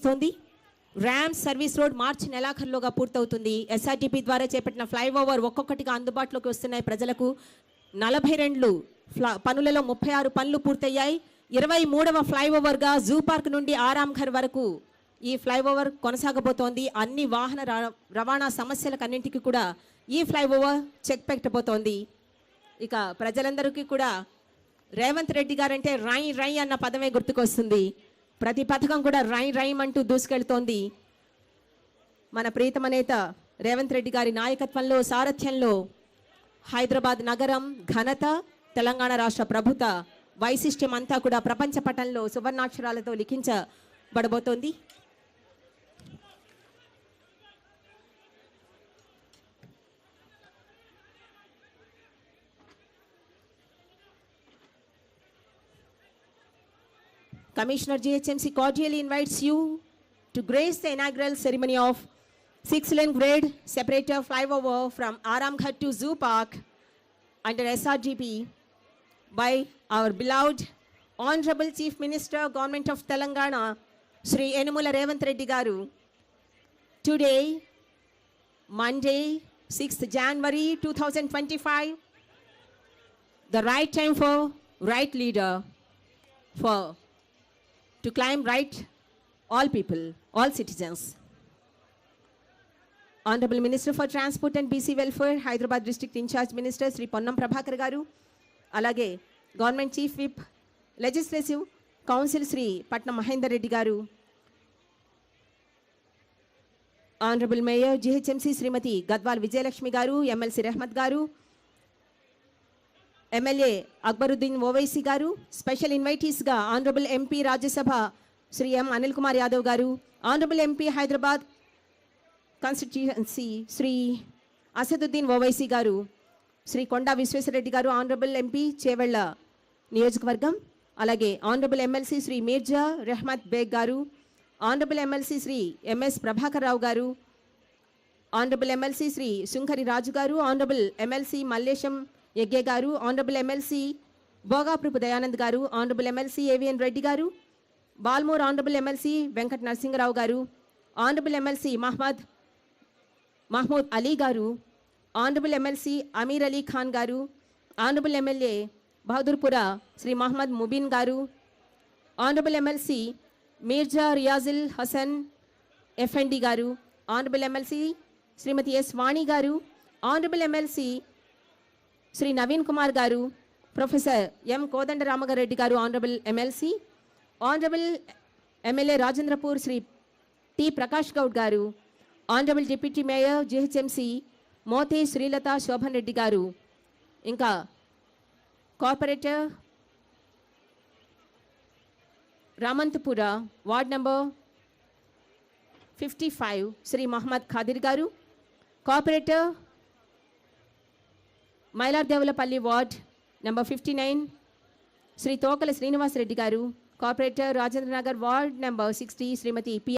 వస్తుంది. RAM service road మార్చి నెలాఖరులోగా పూర్తవుతుంది. ఎస్ఆర్టీపీ ద్వారా చేపట్టిన ఫ్లైఓవర్ ఒక్కొక్కటిగా అందుబాటులోకి వస్తున్నాయి ప్రజలకు. 42 పనులలో 36 పనులు పూర్తయ్యాయి. 23వ ఫ్లైఓవర్గా జూ పార్క్ నుండి ఆరాంఘర్ వరకు ఈ ఫ్లైఓవర్ కొనసాగబోతోంది. అన్ని వాహన రవాణా సమస్యలకన్నింటికి కూడా ఈ ఫ్లైఓవర్ చెక్ పెట్టబోతోంది. ఇక ప్రజలందరికీ కూడా రేవంత్ రెడ్డి గారంటే రై రై అన్న పదమే గుర్తుకొస్తుంది. ప్రతి పథకం కూడా రై రైమ్ అంటూ దూసుకెళ్తోంది. మన ప్రీతమ నేత రేవంత్ రెడ్డి గారి నాయకత్వంలో, సారథ్యంలో హైదరాబాద్ నగరం ఘనత, తెలంగాణ రాష్ట్ర ప్రభుత్వ వైశిష్ట్యం అంతా కూడా ప్రపంచ పటంలో సువర్ణాక్షరాలతో లిఖించబడబోతోంది. Commissioner GHMC cordially invites you to grace the inaugural ceremony of 6-lane grade separator flyover from Aramghat to Zoo Park under SRGP by our beloved Honorable Chief Minister, Government of Telangana, Shri Enumula Revanth Reddy Garu. Today, Monday, 6th January 2025, the right time for right leader to climb right all people, all citizens. Honorable Minister for Transport and BC Welfare, Hyderabad District Incharge Minister Sri Ponnam Prabhakar Garu, alage Government Chief Whip, Legislative Council Sri Patna Mahendra Reddy Garu, Honorable Mayor GHMC Srimati Gadwal Vijayalakshmi Garu, MLC Rehmat Garu, MLA Akbaruddin Owaisi Garu, special invitees ga Honorable MP Rajya Sabha Sri M Anil Kumar Yadav Garu, Honorable MP Hyderabad Constituency Sri Asaduddin Owaisi Garu, Sri Konda Visweswara Reddy Garu, Honorable MP Chevella Niyojakavargam, alage Honorable MLC Sri Mirza Rehmat Beg Garu, Honorable MLC Sri MS Prabhakar Rao Garu, Honorable MLC Sri Sunkari Raju Garu, Honorable MLC Mallesham Yagya Garu, Honorable MLC Bhogapurupu Dayanand Garu, Honorable MLC AVN Reddy Garu, Balmore Honorable MLC Venkat Narsingarao Garu, Honorable MLC Mahmood Ali Garu, Honorable MLC Amir Ali Khan Garu, Honorable MLA Bahadurpura Sri Muhammad Mubin Garu, Honorable MLC Mirza Riazil Hassan FND Garu, Honorable MLC Srimati S Vani Garu, Honorable MLC Sri Naveen Kumar Garu, Professor M Kodanda Ramagar Reddy Garu, Honorable MLC, Honorable MLA Rajendrapur Sri T Prakash Gaud Garu, Honorable Deputy Mayor GHMC Mote Srilata Shobhan Reddy Garu, Inka Corporator Ramantapura, Ward number 55 Sri Muhammad Khadir Garu, Corporator Mailar Devalapalli Ward number 59 Sri Tokala Srinivas Reddy Garu, Corporator Rajendra Nagar Ward number 60 Srimati P.